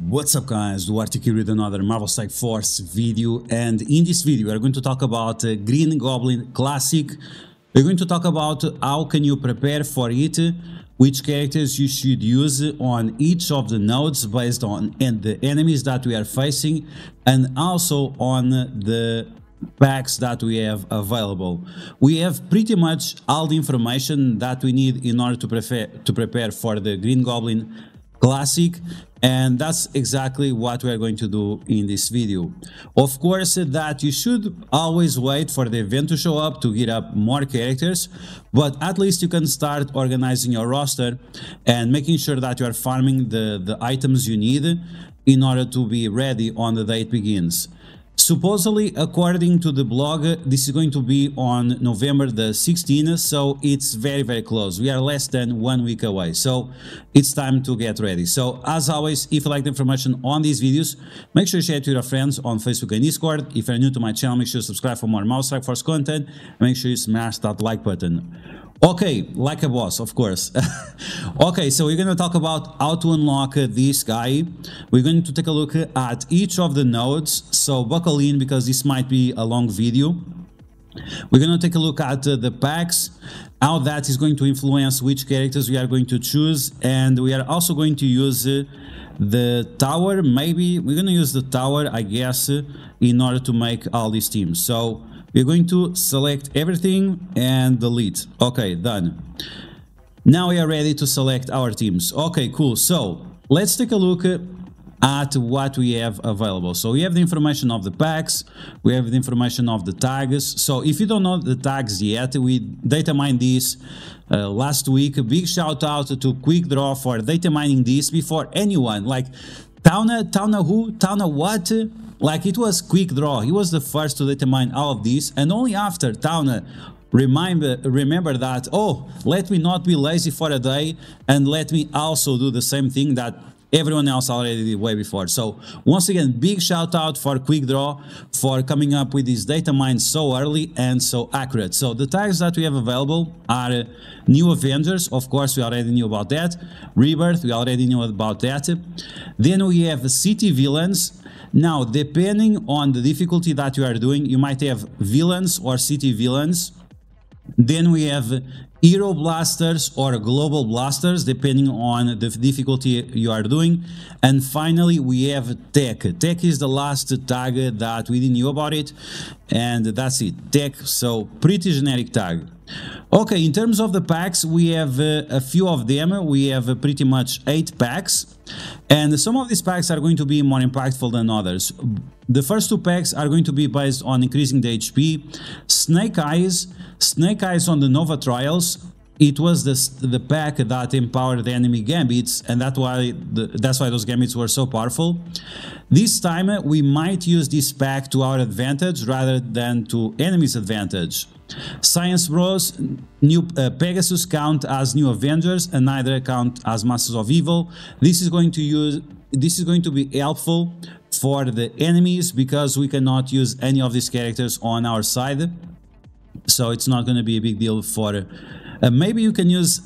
What's up guys, DuArktik here with another Marvel Strike Force video, and in this video we are going to talk about Green Goblin Classic. We're going to talk about how can you prepare for it, which characters you should use on each of the nodes based on the enemies that we are facing, and also on the packs that we have available. We have pretty much all the information that we need in order to prepare for the Green Goblin Classic, and that's exactly what we are going to do in this video. Of course, that you should always wait for the event to show up to get up more characters, but at least you can start organizing your roster and making sure that you are farming the items you need in order to be ready on the day it begins. Supposedly, according to the blog, this is going to be on November the 16th, so it's very close. We are less than 1 week away, so it's time to get ready. So as always, if you like the information on these videos, make sure you share it to your friends on Facebook and Discord. If you're new to my channel, make sure you subscribe for more Marvel Strike Force content, and make sure you smash that like button. Okay, like a boss, of course. Okay, so we're going to talk about how to unlock this guy. We're going to take a look at each of the nodes, so buckle in because this might be a long video. We're going to take a look at the packs, how that is going to influence which characters we are going to choose, and we are also going to use the tower. Maybe we're going to use the tower, I guess, in order to make all these teams. So we're going to select everything and delete. Okay, done. Now we are ready to select our teams. Okay, cool. So let's take a look at what we have available. So we have the information of the packs, we have the information of the tags. So if you don't know the tags yet, we data mined this last week. A big shout out to Quick Draw for data mining this before anyone. Like Tauna what? Like, it was Quick Draw. He was the first to determine all of this, and only after Tauna remember that, oh, let me not be lazy for a day and let me also do the same thing that everyone else already did way before. So once again, big shout out for Quick Draw for coming up with this data mine so early and so accurate. So the tags that we have available are New Avengers, of course we already knew about that. Rebirth, we already knew about that. Then we have City Villains. Now, depending on the difficulty that you are doing, you might have villains or city villains. Then we have Hero Blasters or Global Blasters, depending on the difficulty you are doing. And finally, we have Tech. Tech is the last tag that we didn't know about it, and that's it, Tech, so pretty generic tag. Okay, in terms of the packs, we have a few of them. We have pretty much 8 packs, and some of these packs are going to be more impactful than others. The first 2 packs are going to be based on increasing the HP. Snake Eyes on the Nova Trials. It was the pack that empowered the enemy gambits, and that's why those gambits were so powerful. This time we might use this pack to our advantage rather than to enemy's advantage. Science Bros, new Pegasus count as New Avengers and neither count as Masters of Evil. This is going to be helpful for the enemies because we cannot use any of these characters on our side. So it's not going to be a big deal for maybe you can use,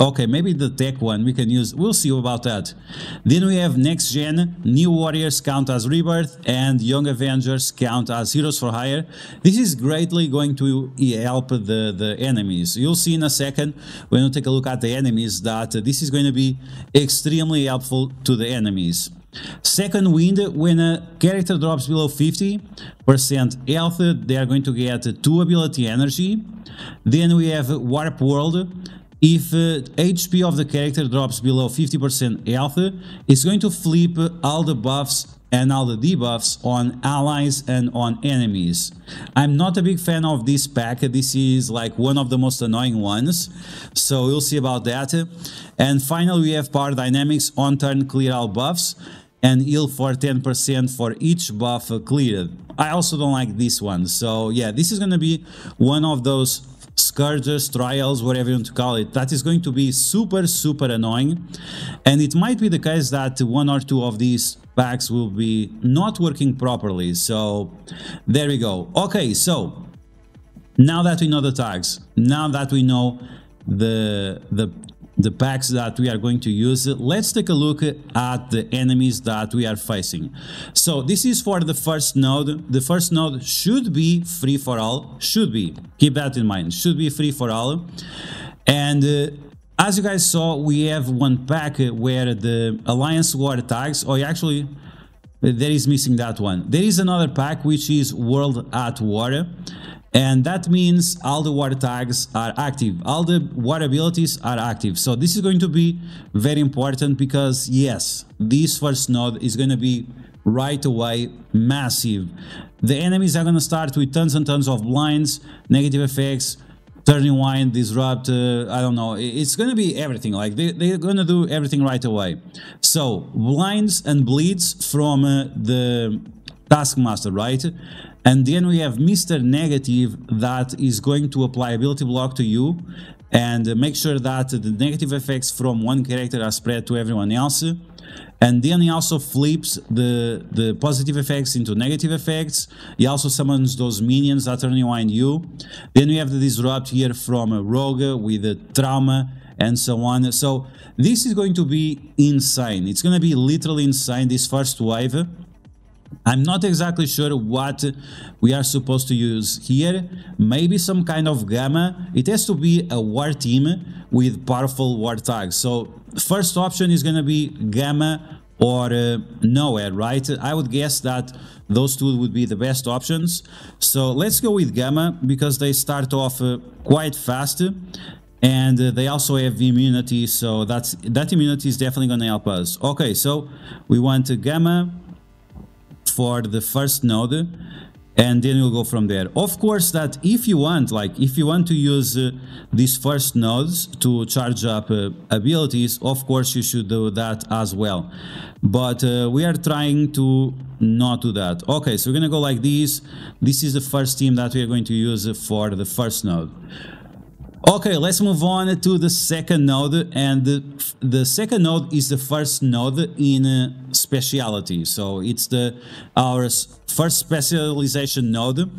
okay, maybe the Tech one we can use, we'll see about that. Then we have Next Gen, New Warriors count as Rebirth, and Young Avengers count as Heroes for Hire. This is greatly going to help the enemies. You'll see in a second when you take a look at the enemies that this is going to be extremely helpful to the enemies. Second Wind, when a character drops below 50% health, they are going to get 2 ability energy. Then we have Warp World. If HP of the character drops below 50% health, it's going to flip all the buffs and all the debuffs on allies and on enemies. I'm not a big fan of this pack. This is like one of the most annoying ones, so we'll see about that. And finally, we have Power Dynamics, on turn clear all buffs and heal for 10% for each buff cleared. I also don't like this one, so yeah, this is going to be one of those scourges, trials, whatever you want to call it, that is going to be super annoying. And it might be the case that 1 or 2 of these packs will be not working properly, so there we go. Okay, so now that we know the tags, now that we know the the packs that we are going to use, let's take a look at the enemies that we are facing. So this is for the first node. The first node should be free for all, should be, keep that in mind, should be free for all. And as you guys saw, we have one pack where the Alliance War tags, or actually there is missing that one. There is another pack which is World at War. And that means all the war tags are active, all the war abilities are active. So this is going to be very important because yes, this first node is going to be right away massive. The enemies are going to start with tons and tons of blinds, negative effects, turning wind, disrupt, I don't know, it's going to be everything. Like they're going to do everything right away. So blinds and bleeds from the Taskmaster, right? And then we have Mr. Negative that is going to apply ability block to you and make sure that the negative effects from one character are spread to everyone else. And then he also flips the positive effects into negative effects. He also summons those minions that turn behind you. Then we have the disrupt here from Rogue with the trauma and so on. So this is going to be insane. It's going to be literally insane, this first wave. I'm not exactly sure what we are supposed to use here. Maybe some kind of gamma. It has to be a war team with powerful war tags. So first option is going to be gamma or nowhere, right? I would guess that those two would be the best options. So let's go with gamma because they start off quite fast. And they also have immunity, so that immunity is definitely going to help us. Okay, so we want gamma for the first node, and then we'll go from there. Of course, that if you want, like if you want to use these first nodes to charge up abilities, of course you should do that as well. But we are trying to not do that. Okay, so we're gonna go like this. This is the first team that we are going to use for the first node. Okay, let's move on to the second node, and the second node is the first node in speciality. So it's our first specialization node.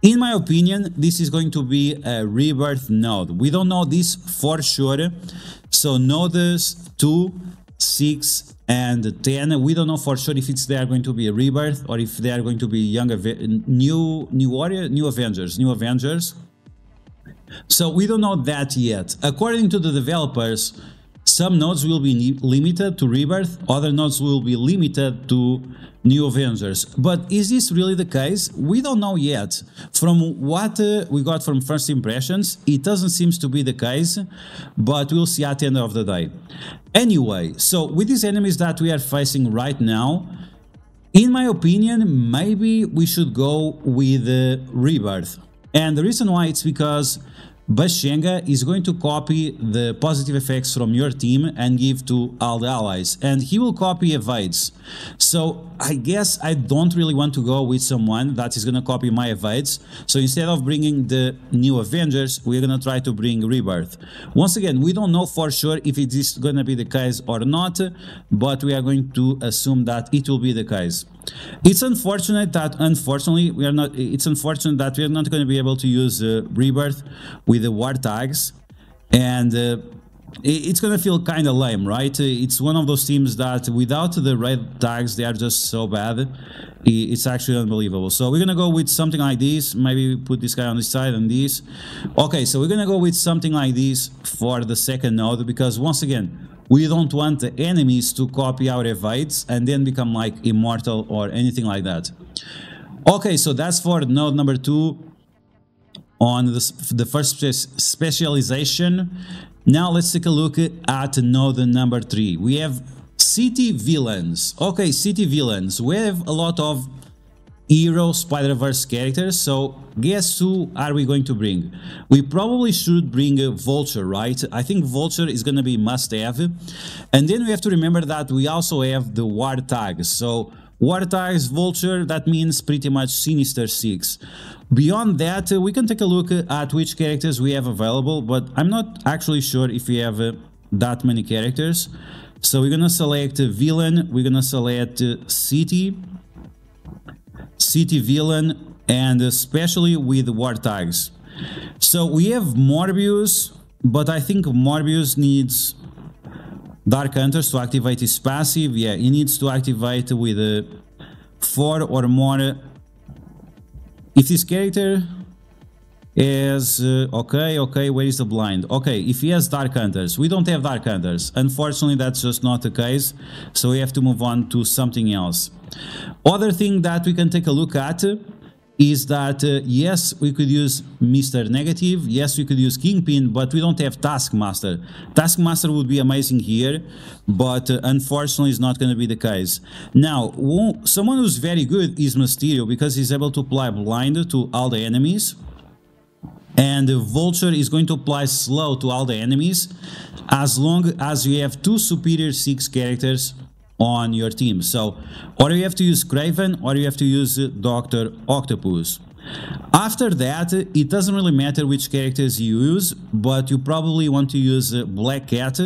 In my opinion, this is going to be a rebirth node. We don't know this for sure. So nodes 2, 6, and 10, we don't know for sure if they are going to be a rebirth or if they are going to be new Avengers. So we don't know that yet. According to the developers, some nodes will be limited to rebirth, other nodes will be limited to new Avengers. But is this really the case? We don't know yet. From what we got from first impressions, it doesn't seem to be the case, but we'll see at the end of the day. Anyway, so with these enemies that we are facing right now, in my opinion, maybe we should go with rebirth. And the reason why it's because Bashenga is going to copy the positive effects from your team and give to all the allies, and he will copy evades. So I guess I don't really want to go with someone that is going to copy my evades. So instead of bringing the new Avengers, we're going to try to bring rebirth. Once again, we don't know for sure if it is going to be the case or not, but we are going to assume that it will be the case. It's unfortunate that we are not going to be able to use rebirth with the war tags, and it's going to feel kind of lame, right? It's one of those teams that without the red tags, they are just so bad. It's actually unbelievable. So we're going to go with something like this. Maybe put this guy on this side and this. Okay, so we're going to go with something like this for the second node, because once again, we don't want the enemies to copy our evades and then become like immortal or anything like that. Okay, so that's for node number 2 on the first specialization. Now let's take a look at node number 3. We have city villains. Okay, city villains. We have a lot of hero Spider-Verse characters, so guess who are we going to bring? We probably should bring a Vulture, right? I think Vulture is going to be must-have. And then we have to remember that we also have the war tags. So war tags, Vulture, that means pretty much Sinister 6. Beyond that, we can take a look at which characters we have available, but I'm not actually sure if we have that many characters. So we're going to select villain, we're going to select city villain, and especially with war tags. So we have Morbius, but I think Morbius needs Dark Hunters to activate his passive. Yeah, he needs to activate with 4 or more. If this character is okay, where is the blind? Okay, if he has Dark Hunters, we don't have Dark Hunters. Unfortunately, that's just not the case, so we have to move on to something else. Other thing that we can take a look at is that yes, we could use Mr. Negative, yes, we could use Kingpin, but we don't have Taskmaster. Taskmaster would be amazing here, but unfortunately it's not going to be the case. Now, someone who's very good is Mysterio, because he's able to apply blind to all the enemies, and Vulture is going to apply slow to all the enemies, as long as you have 2 superior 6 characters on your team. So, or you have to use Kraven, or you have to use Dr. Octopus. After that, it doesn't really matter which characters you use, but you probably want to use Black Cat,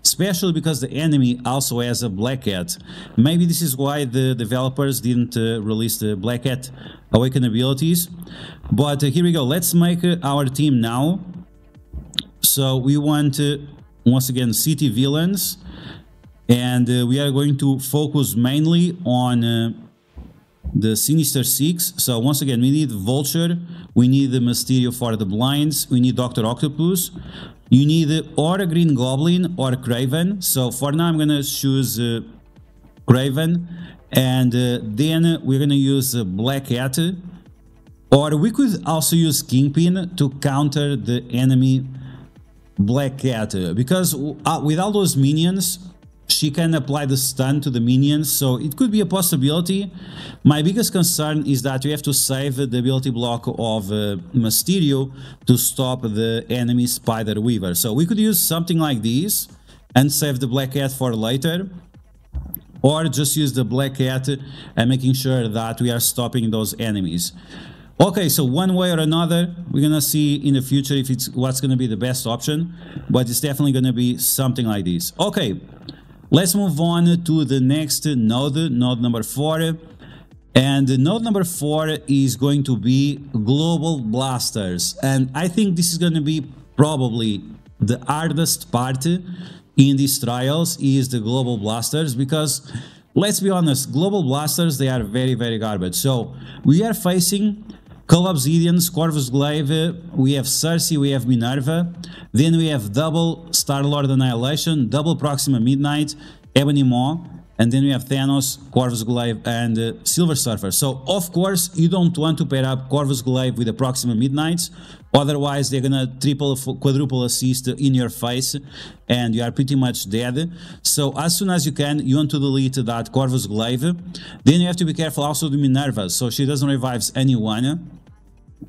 especially because the enemy also has a Black Cat. Maybe this is why the developers didn't release the Black Cat Awaken abilities. But here we go, let's make our team now. So we want, once again, city villains. And we are going to focus mainly on the Sinister Six. So once again, we need Vulture, we need the Mysterio for the blinds, we need Dr. Octopus, you need or a Green Goblin or Kraven. So for now I'm gonna choose Kraven, and then we're gonna use Black Cat, or we could also use Kingpin to counter the enemy Black Cat, because with all those minions she can apply the stun to the minions, so it could be a possibility. My biggest concern is that we have to save the ability block of Mysterio to stop the enemy Spider Weaver. So we could use something like this and save the Black Cat for later, or just use the Black Cat and making sure that we are stopping those enemies. Okay, so one way or another, we're gonna see in the future if it's what's gonna be the best option, but it's definitely gonna be something like this. Okay. Let's move on to the next node, node number 4. And node number 4 is going to be Global Blasters. And I think this is going to be probably the hardest part in these trials is the Global Blasters, because let's be honest, Global Blasters, they are very, very garbage. So we are facing Cull Obsidians, Corvus Glaive, we have Cersei, we have Minerva, then we have double Star-Lord Annihilation, double Proxima Midnight, Ebony Maw, and then we have Thanos, Corvus Glaive, and Silver Surfer. So, of course, you don't want to pair up Corvus Glaive with the Proxima Midnights, otherwise they're gonna triple, quadruple assist in your face, and you are pretty much dead. So, as soon as you can, you want to delete that Corvus Glaive. Then you have to be careful also with Minerva, so she doesn't revive anyone.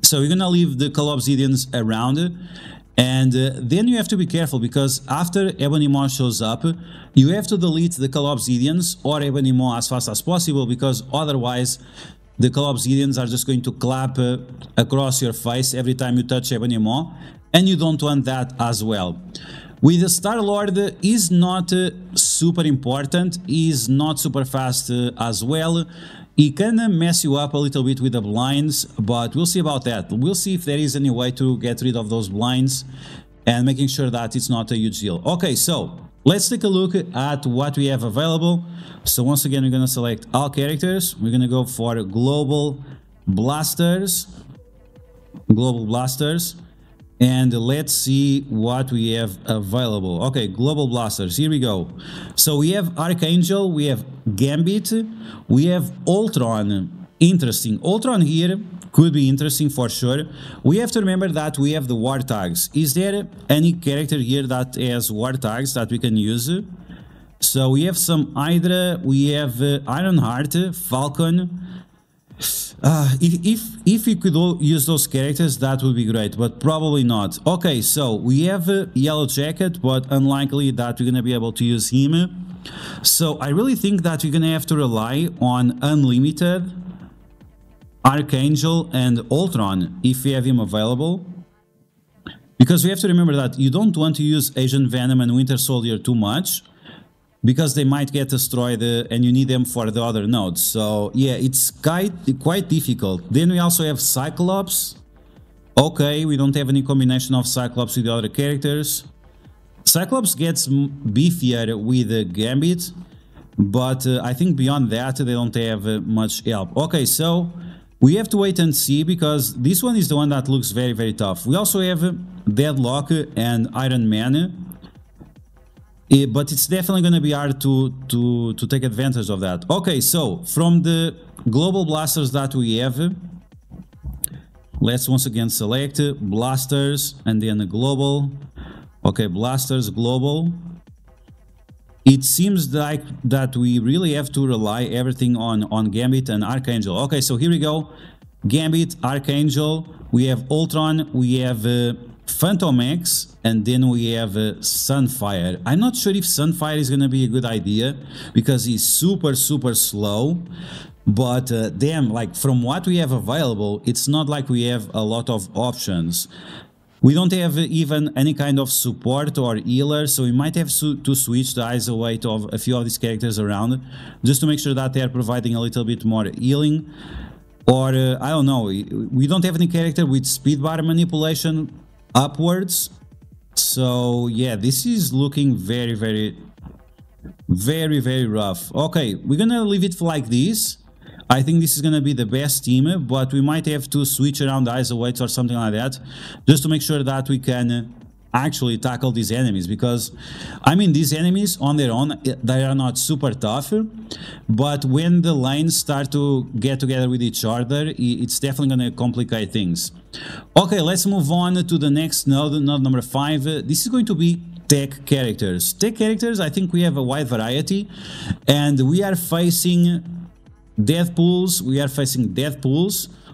So you're gonna leave the Cull Obsidians around, and then you have to be careful, because after Ebony Maw shows up, you have to delete the Cull Obsidians or Ebony Maw as fast as possible, because otherwise the Cull Obsidians are just going to clap across your face every time you touch Ebony Maw, and you don't want that as well. With the Star-Lord, is not super important, is not super fast as well. He can mess you up a little bit with the blinds, but we'll see about that. We'll see if there is any way to get rid of those blinds and making sure that it's not a huge deal. Okay, so let's take a look at what we have available. So once again, we're going to select all characters. We're going to go for Global Blasters. Global Blasters. And let's see what we have available. Okay, Global Blasters, here we go. So we have Archangel, we have Gambit, we have Ultron. Interesting. Ultron here could be interesting for sure. We have to remember that we have the War Tags. Is there any character here that has War Tags that we can use? So we have some Hydra, we have Ironheart, Falcon. If we could all use those characters, that would be great, but probably not. Okay, so we have Yellow Jacket, but unlikely that we're gonna be able to use him. So I really think that we're gonna have to rely on Unlimited, Archangel, and Ultron if we have him available. Because we have to remember that you don't want to use Asian Venom and Winter Soldier too much, because they might get destroyed and you need them for the other nodes. So yeah, it's quite difficult. Then we also have Cyclops, Okay, we don't have any combination of Cyclops with the other characters. Cyclops gets beefier with Gambit, but I think beyond that they don't have much help. Okay, so we have to wait and see, because this one is the one that looks very, very tough. We also have Deadlock and Iron Man, but it's definitely going to be hard to take advantage of that. Okay, so from the global blasters that we have, let's once again select blasters and then global. Okay, blasters, global. It seems like that we really have to rely everything on Gambit and Archangel. Okay, so here we go. Gambit, Archangel, we have Ultron, we have Phantom X, and then we have Sunfire. I'm not sure if Sunfire is going to be a good idea, because he's super, super slow. But damn, like from what we have available, it's not like we have a lot of options. We don't have even any kind of support or healer, so we might have to switch the eyes away to a few of these characters around, just to make sure that they are providing a little bit more healing. Or, I don't know, we don't have any character with speed bar manipulation upwards. So, yeah, this is looking very, very, very, very rough. Okay, we're gonna leave it like this. I think this is going to be the best team, but we might have to switch around the Isowaits or something like that, just to make sure that we can actually tackle these enemies. Because, I mean, these enemies on their own, they are not super tough, but when the lanes start to get together with each other, it's definitely going to complicate things. Okay, let's move on to the next node, node number 5. This is going to be tech characters. Tech characters, I think we have a wide variety, and we are facing Deadpools,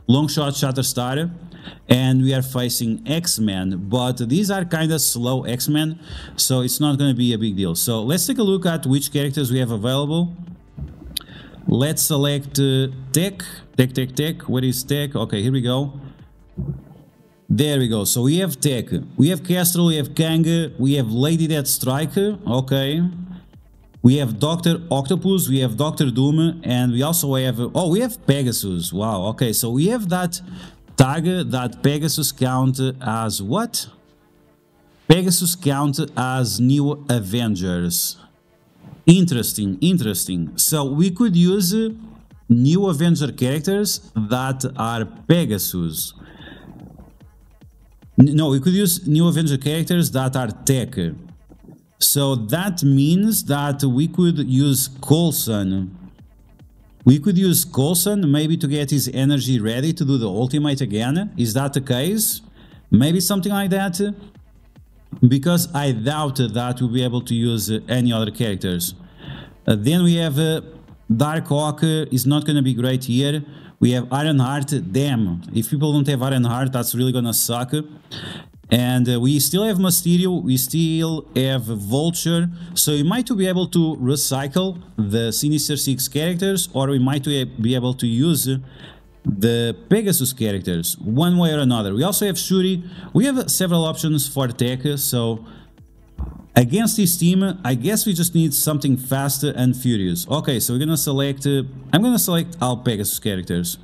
Longshot, Shatterstar, and we are facing X-Men, but these are kind of slow X-Men, so it's not going to be a big deal. So let's take a look at which characters we have available. Let's select Tech. What is Tech? Okay, here we go. There we go. So we have Tech. We have Kestrel, we have Kang, we have Lady Deathstrike. Okay. We have Dr. Octopus, we have Dr. Doom, and we also have... Oh, we have Pegasus. Wow, okay, so we have that tag that Pegasus count as what? Pegasus count as New Avengers. Interesting, interesting. So we could use New Avenger characters that are Pegasus. No, we could use New Avenger characters that are Tech. So that means that we could use Coulson. We could use Coulson maybe to get his energy ready to do the ultimate again. Is that the case? Maybe something like that? Because I doubt that we'll be able to use any other characters. Then we have DuArktik is not going to be great here. We have Ironheart. Damn, if people don't have Ironheart, that's really going to suck. And we still have Mysterio, we still have Vulture, so we might be able to recycle the Sinister Six characters, or we might be able to use the Pegasus characters, one way or another. We also have Shuri, we have several options for tech, so against this team, I guess we just need something fast and furious. Okay, so we're gonna select, I'm gonna select all Pegasus characters.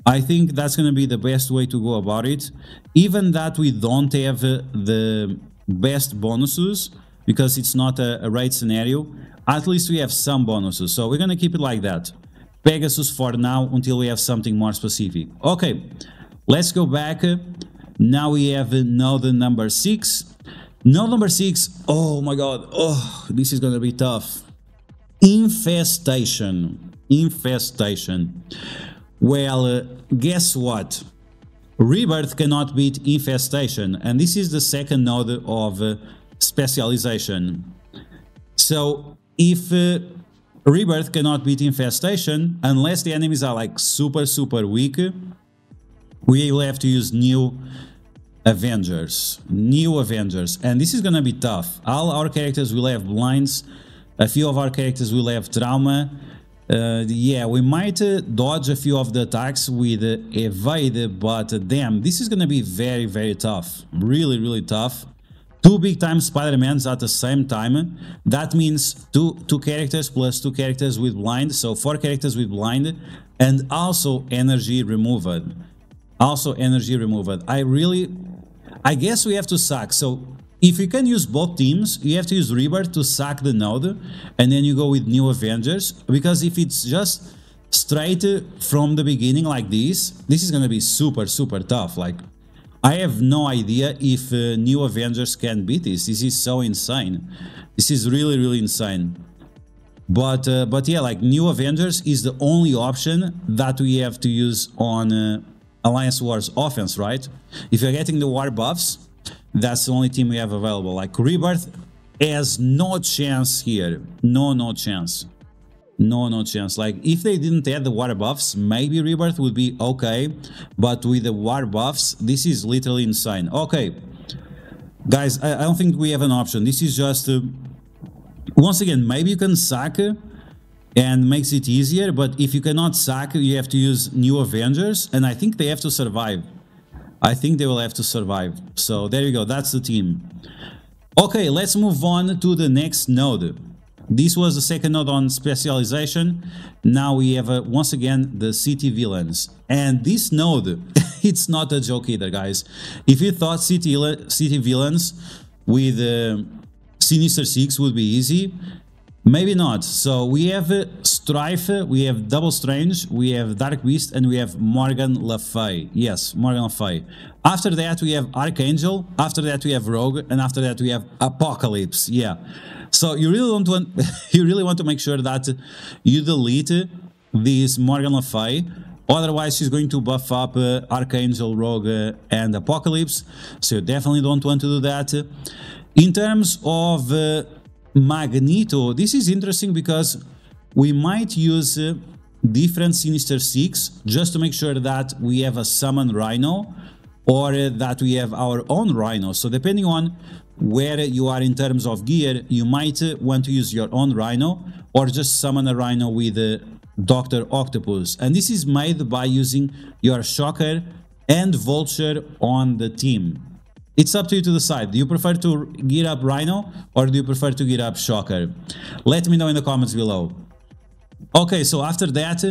I think that's going to be the best way to go about it, even that we don't have the best bonuses, because it's not a raid scenario. At least we have some bonuses, so we're going to keep it like that. Pegasus for now, until we have something more specific. Okay, let's go back. Now we have node number 6. Node number 6, oh my god, oh, this is going to be tough. Infestation. Well, guess what? Rebirth cannot beat Infestation, and this is the second node of specialization. So, if Rebirth cannot beat Infestation, unless the enemies are like super, super weak, we will have to use New Avengers. And this is gonna be tough. All our characters will have blinds, a few of our characters will have trauma. Yeah, we might dodge a few of the attacks with evade, but damn, this is gonna be very, very tough. Really, really tough. 2 big time Spider-Mans at the same time. That means two characters plus 2 characters with blind, so 4 characters with blind, and also energy removed. Also energy removed. I guess we have to sack. So if you can use both teams, you have to use Rebirth to sack the node, and then you go with New Avengers. Because if it's just straight from the beginning like this is gonna be super tough. Like, I have no idea if New Avengers can beat this. This is so insane. This is really insane. But yeah, like, New Avengers is the only option that we have to use on Alliance Wars offense, right? If you're getting the war buffs, that's the only team we have available. Like, Rebirth has no chance here. No chance. No chance. Like, if they didn't add the war buffs, maybe Rebirth would be okay. But with the war buffs, this is literally insane. Okay, guys, I don't think we have an option. This is just... once again, maybe you can sack and makes it easier. But if you cannot sack, you have to use New Avengers. And I think they have to survive. I think they will have to survive. So there you go. That's the team. Okay, let's move on to the next node. This was the second node on specialization. Now we have, once again, the city villains. And this node, it's not a joke either, guys. If you thought city villains with Sinister Six would be easy, maybe not. So we have Strife, we have Double Strange, we have Dark Beast, and we have Morgan Le Fay. Yes, Morgan Le Fay. After that we have Archangel, after that we have Rogue, and after that we have Apocalypse. Yeah. So you really don't want you really want to make sure that you delete this Morgan Le Fay. Otherwise, she's going to buff up Archangel, Rogue, and Apocalypse. So you definitely don't want to do that. In terms of Magneto, this is interesting because we might use different Sinister Six just to make sure that we have a summon Rhino or that we have our own Rhino. So depending on where you are in terms of gear, you might want to use your own Rhino or just summon a Rhino with Dr. Octopus. And this is made by using your Shocker and Vulture on the team. It's up to you to decide. Do you prefer to gear up Rhino or do you prefer to gear up Shocker? Let me know in the comments below. Okay, so after that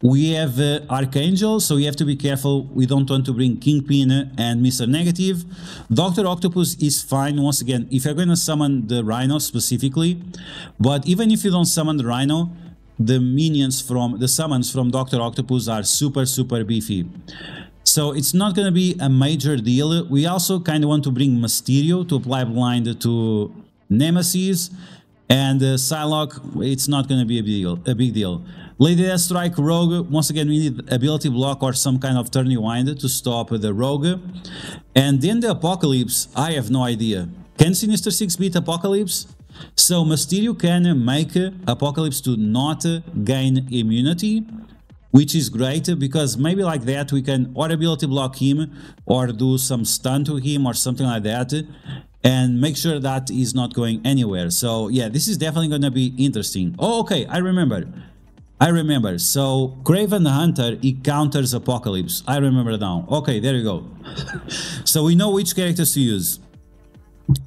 we have Archangel, so you have to be careful. We don't want to bring Kingpin and Mr. Negative. Dr. Octopus is fine, once again, if you're going to summon the Rhino specifically. But even if you don't summon the Rhino, the minions from the summons from Dr. Octopus are super beefy. So it's not going to be a major deal. We also kind of want to bring Mysterio to apply blind to Nemesis. And Psylocke, it's not going to be a big deal. Lady Deathstrike, Rogue, once again we need ability block or some kind of turning wind to stop the Rogue. And then the Apocalypse, I have no idea. Can Sinister Six beat Apocalypse? So Mysterio can make Apocalypse to not gain immunity, which is great because maybe like that we can or ability block him or do some stun to him or something like that and make sure that he's not going anywhere. So yeah, this is definitely going to be interesting. Oh, okay, I remember. So Kraven the Hunter, he counters Apocalypse. I remember now. Okay, there you go. So we know which characters to use.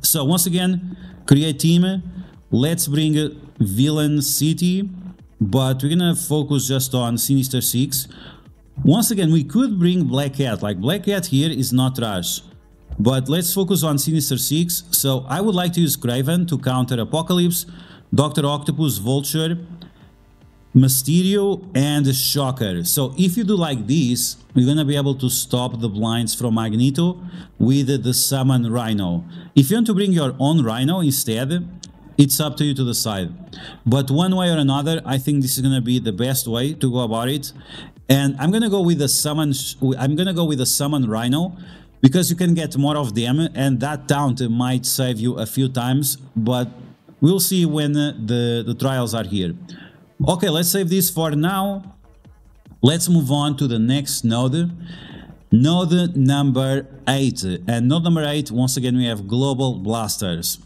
So once again, create team. Let's bring Villain City, but we're gonna focus just on Sinister Six. Once again, we could bring Black Cat. Like, Black Cat here is not trash, but let's focus on Sinister Six. So I would like to use Kraven to counter Apocalypse, Dr. Octopus, Vulture, Mysterio, and Shocker. So if you do like this, you're gonna be able to stop the blinds from Magneto with the summon Rhino. If you want to bring your own Rhino instead, it's up to you to decide. But one way or another, I think this is gonna be the best way to go about it. And I'm gonna go with the summon. Rhino because you can get more of them, and that taunt might save you a few times. But we'll see when the trials are here. Okay, let's save this for now. Let's move on to the next node. Node number 8. And node number 8, once again, we have Global Blasters.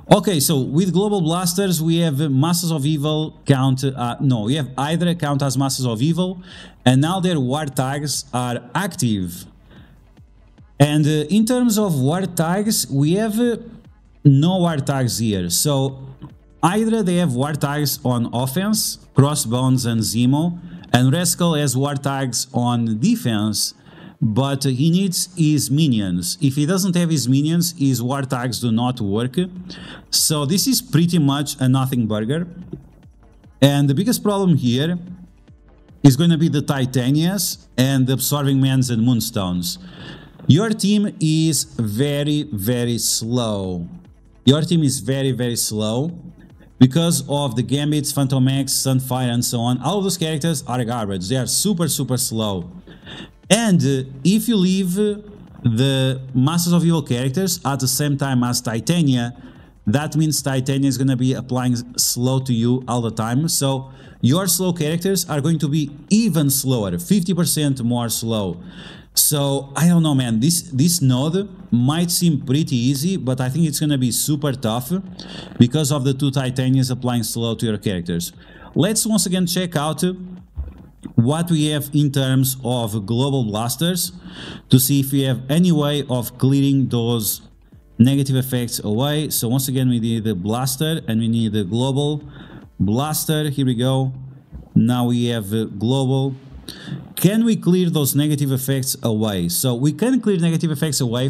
Okay, so with Global Blasters, we have Masters of Evil count... we have Hydra count as Masters of Evil. And now their war tags are active. And in terms of war tags, we have no war tags here. So Hydra, they have war tags on offense, Crossbones and Zemo, and Rascal has war tags on defense, but he needs his minions. If he doesn't have his minions, his war tags do not work. So this is pretty much a nothing burger. And the biggest problem here is going to be the Titanias and the Absorbing Mans and Moonstones. Your team is very, very slow. Your team is very, very slow because of the Gambits, Phantom X, Sunfire, and so on. All of those characters are garbage. They are super, super slow. And if you leave the Masters of Evil characters at the same time as Titania, that means Titania is going to be applying slow to you all the time. So your slow characters are going to be even slower, 50% more slow. So I don't know, man, this node might seem pretty easy, but I think it's going to be super tough because of the two Titanias applying slow to your characters. Let's once again check out what we have in terms of global blasters to see if we have any way of clearing those negative effects away. So once again, we need the blaster and we need the global blaster. Here we go. Now we have global. Can we clear those negative effects away? So we can clear negative effects away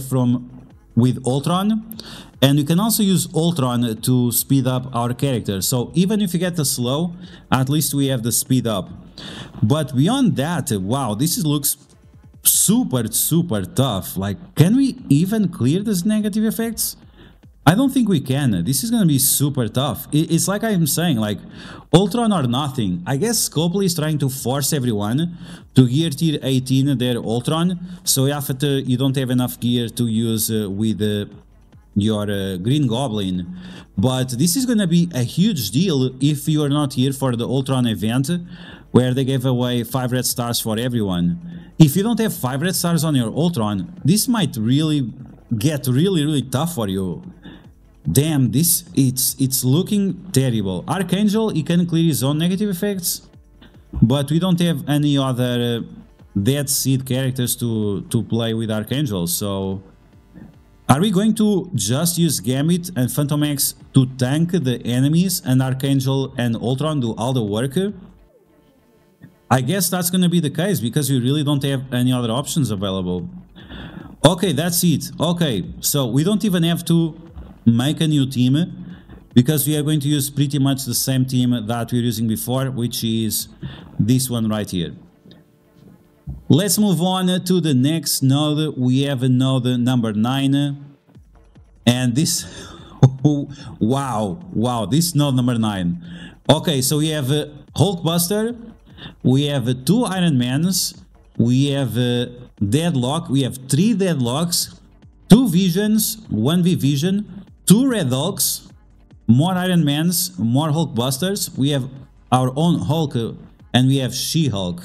with Ultron, and we can also use Ultron to speed up our character. So even if you get the slow, at least we have the speed up. But beyond that, wow, this looks super, super tough. Like, can we even clear these negative effects? I don't think we can. This is going to be super tough. It's like I'm saying, like, Ultron or nothing. I guess Goblin is trying to force everyone to gear tier 18 their Ultron, so after you don't have enough gear to use with your Green Goblin. But this is going to be a huge deal if you are not here for the Ultron event, where they gave away 5 red stars for everyone. If you don't have 5 red stars on your Ultron, this might really get really tough for you. Damn, it's looking terrible. Archangel, he can clear his own negative effects, but we don't have any other Dead Seed characters to play with Archangel. So are we going to just use Gambit and Phantom X to tank the enemies and Archangel and Ultron do all the work? I guess that's going to be the case because we really don't have any other options available. Okay, that's it. Okay, so we don't even have to make a new team because we are going to use pretty much the same team that we were using before, which is this one right here. Let's move on to the next node. We have a node number 9, and this wow, this node number 9. Okay, so we have Hulkbuster, we have 2 Iron Mans, we have Deadlock, we have 3 Deadlocks, 2 Visions, 1 V-Vision, 2 Red Hulks, more Iron Mans, more Hulkbusters. We have our own Hulk, and we have She-Hulk.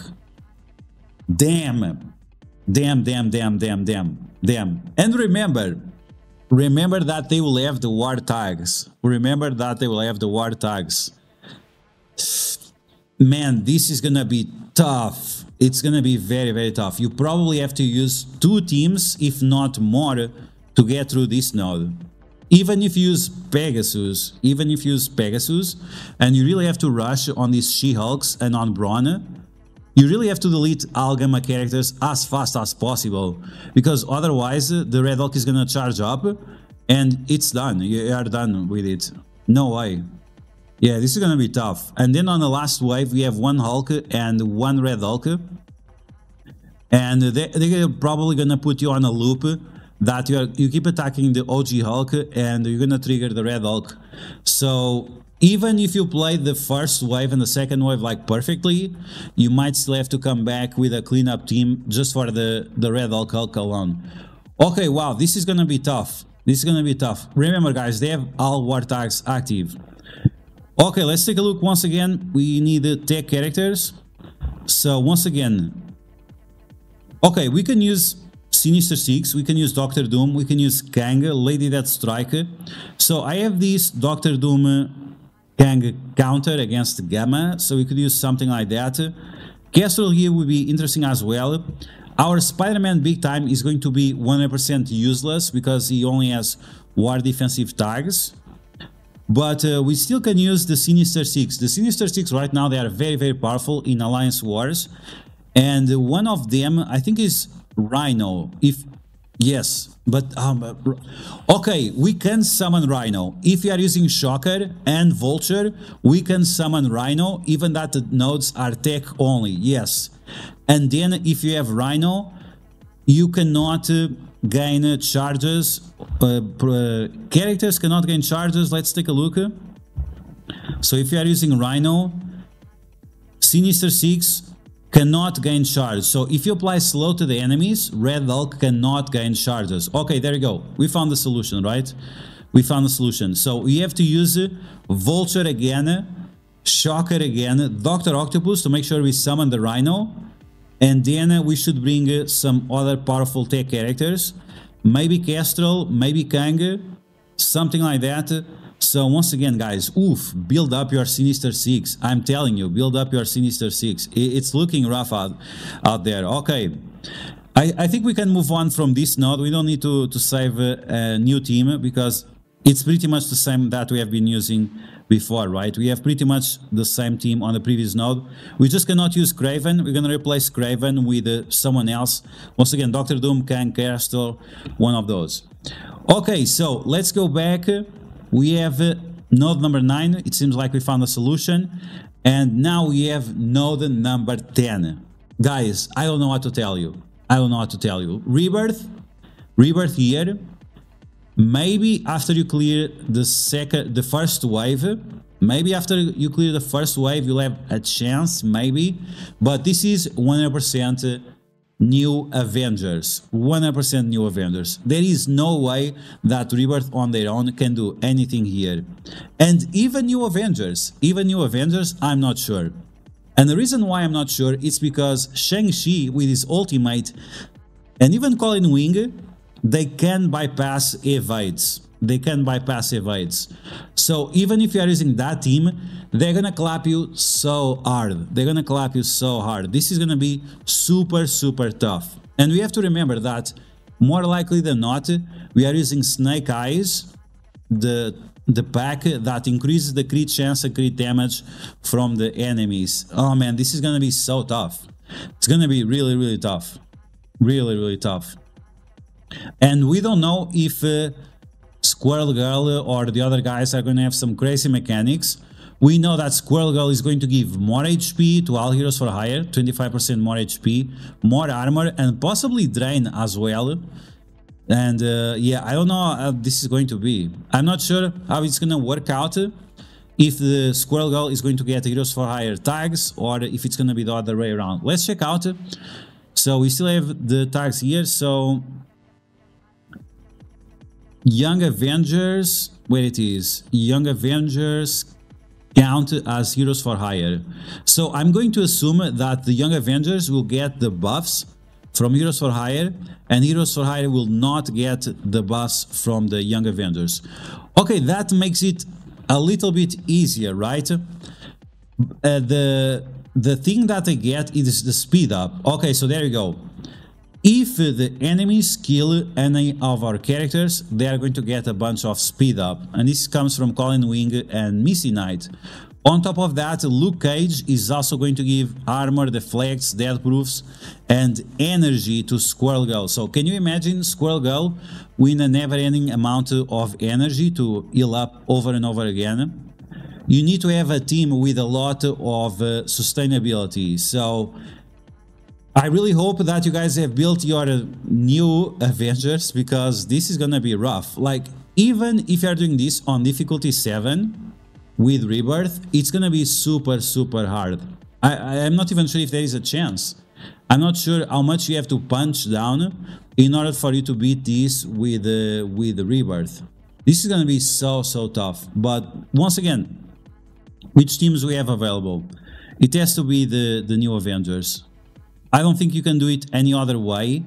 Damn. And remember that they will have the war tags. Remember that they will have the war tags. Man, this is gonna be tough. It's gonna be very tough. You probably have to use 2 teams, if not more, to get through this node. Even if you use Pegasus, and you really have to rush on these She-Hulks and on Brawn, you really have to delete all Gamma characters as fast as possible, because otherwise the Red Hulk is gonna charge up and it's done. You are done with it. No way. Yeah, this is gonna be tough. And then on the last wave we have 1 Hulk and 1 Red Hulk, and they're probably gonna put you on a loop that you keep attacking the OG Hulk and you're gonna trigger the Red Hulk. So even if you play the first wave and the second wave like perfectly, you might still have to come back with a cleanup team just for the Red Hulk alone. Okay, wow, this is gonna be tough. This is gonna be tough. Remember guys, they have all war tags active. Okay, let's take a look once again. We need tech characters. So once again, okay, we can use Sinister Six, we can use Doctor Doom, we can use Kang, Lady Deathstrike. So I have this Doctor Doom Kang counter against Gamma, so we could use something like that. Castle here would be interesting as well. Our Spider-Man Big Time is going to be 100% useless because he only has war defensive tags. But we still can use the Sinister Six. The Sinister Six right now, they are very powerful in Alliance Wars. And one of them, I think, is Rhino. If yes, but okay, we can summon Rhino. If you are using Shocker and Vulture, we can summon Rhino, even that the nodes are tech only. Yes, and then if you have Rhino, you cannot gain charges. Characters cannot gain charges. Let's take a look. So if you are using Rhino, Sinister 6 cannot gain charge. So if you apply slow to the enemies, Red Hulk cannot gain charges. Okay, there you go. We found the solution, right? We found the solution. So we have to use Vulture again, Shocker again, Dr. Octopus to make sure we summon the Rhino. And then we should bring some other powerful tech characters. Maybe Kestrel, maybe Kang, something like that. So once again, guys, oof, build up your Sinister 6. I'm telling you, build up your Sinister 6. It's looking rough out there. Okay, I think we can move on from this node. We don't need to save a new team because it's pretty much the same that we have been using before, right? We have pretty much the same team on the previous node. We just cannot use Kraven. We're going to replace Kraven with someone else. Once again, Doctor Doom, Kang, Kestrel, one of those. Okay, so let's go back. We have node number 9. It seems like we found a solution. And now we have node number 10. Guys, I don't know what to tell you. I don't know what to tell you. Rebirth here. Maybe after you clear the first wave, maybe after you clear the first wave, you'll have a chance, maybe. But this is 100% new Avengers. 100% new Avengers. There is no way that Rebirth on their own can do anything here. And even new Avengers, I'm not sure. And the reason why I'm not sure is because Shang-Chi with his ultimate and even Colin Wing, they can bypass evades. So even if you are using that team, they're gonna clap you so hard. This is gonna be super, super tough. And we have to remember that more likely than not, we are using Snake Eyes, the pack that increases the crit chance and crit damage from the enemies. Oh man, this is gonna be so tough. It's gonna be really, really tough. Really, really tough. And we don't know if Squirrel Girl or the other guys are going to have some crazy mechanics. We know that Squirrel Girl is going to give more HP to all heroes for hire, 25% more HP, more armor, and possibly drain as well. And yeah, I don't know how this is going to be. I'm not sure how it's going to work out. If the Squirrel Girl is going to get heroes for hire tags or if it's going to be the other way around. Let's check out. So we still have the tags here. So Young Avengers, where it is, Young Avengers count as heroes for hire. So I'm going to assume that the Young Avengers will get the buffs from heroes for hire, and heroes for hire will not get the buffs from the Young Avengers. Okay, that makes it a little bit easier, right? The thing that I get is the speed up. Okay, so there you go. If the enemies kill any of our characters, they are going to get a bunch of speed up. And this comes from Colin Wing and Missy Knight. On top of that, Luke Cage is also going to give armor, deflects, death proofs, and energy to Squirrel Girl. So can you imagine Squirrel Girl with a never-ending amount of energy to heal up over and over again? You need to have a team with a lot of sustainability. So I really hope that you guys have built your new Avengers, because this is gonna be rough. Like, even if you're doing this on difficulty 7 with Rebirth, it's gonna be super, super hard. I'm not even sure if there is a chance. I'm not sure how much you have to punch down in order for you to beat this with Rebirth. This is gonna be so, so tough. But once again, which teams we have available? It has to be the new Avengers. I don't think you can do it any other way.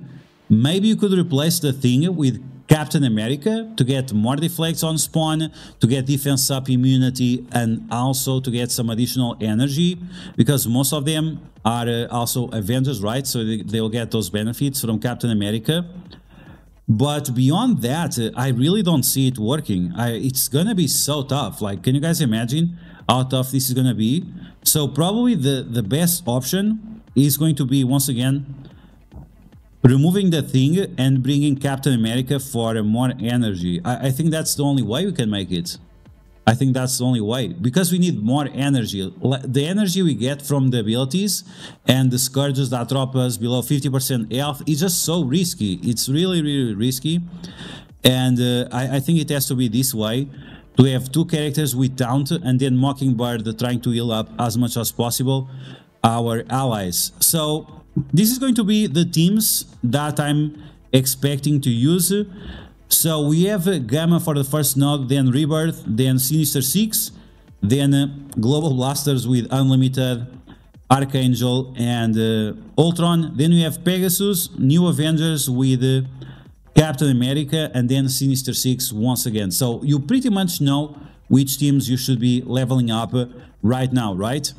Maybe you could replace the thing with Captain America to get more deflects on spawn, to get defense up immunity, and also to get some additional energy, because most of them are also Avengers, right? So they'll get those benefits from Captain America. But beyond that, I really don't see it working. It's gonna be so tough. Like, can you guys imagine how tough this is gonna be? So probably the best option is going to be, once again, removing the thing and bringing Captain America for more energy. I think that's the only way we can make it. I think that's the only way, because we need more energy. The energy we get from the abilities and the scourges that drop us below 50% health is just so risky. It's really, really risky. And I think it has to be this way, to have two characters with taunt and then Mockingbird trying to heal up as much as possible our allies. So this is going to be the teams that I'm expecting to use. So we have Gamma for the first node, then Rebirth, then Sinister Six, then Global Blasters with Unlimited, Archangel, and Ultron. Then we have Pegasus, New Avengers with Captain America, and then Sinister Six once again. So you pretty much know which teams you should be leveling up right now, right?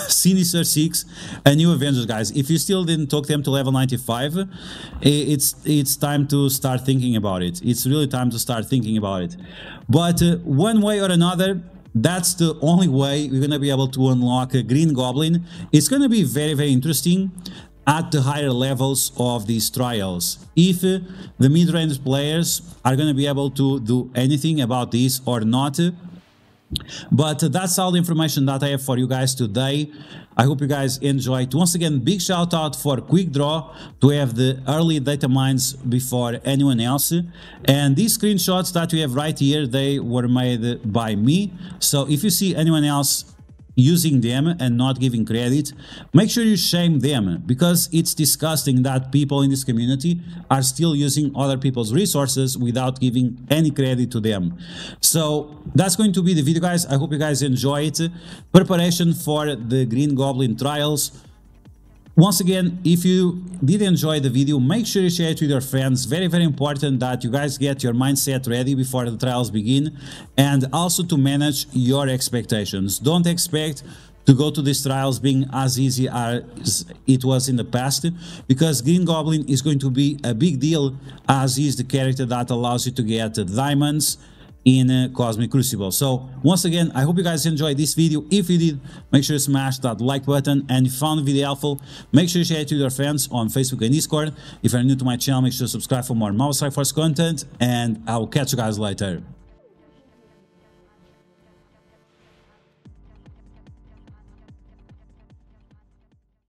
Sinister Six and New Avengers, guys. If you still didn't talk them to level 95, it's time to start thinking about it. It's really time to start thinking about it. But one way or another, that's the only way we're gonna be able to unlock a Green Goblin. It's gonna be very, very interesting at the higher levels of these trials, if the mid-range players are gonna be able to do anything about this or not. But that's all the information that I have for you guys today. I hope you guys enjoyed. Once again, big shout out for Quick Draw to have the early data mines before anyone else. And these screenshots that we have right here, they were made by me. So if you see anyone else using them and not giving credit, make sure you shame them, because it's disgusting that people in this community are still using other people's resources without giving any credit to them. So that's going to be the video, guys. I hope you guys enjoy it. Preparation for the Green Goblin trials. Once again, if you did enjoy the video, make sure you share it with your friends. Very, very important that you guys get your mindset ready before the trials begin, and also to manage your expectations. Don't expect to go to these trials being as easy as it was in the past, because Green Goblin is going to be a big deal, as is the character that allows you to get diamonds in Cosmic Crucible. So once again, I hope you guys enjoyed this video. If you did, make sure you smash that like button, and if you found the video helpful, make sure you share it with your friends on Facebook and Discord. If you're new to my channel, make sure to subscribe for more Marvel Strike Force content, and I will catch you guys later.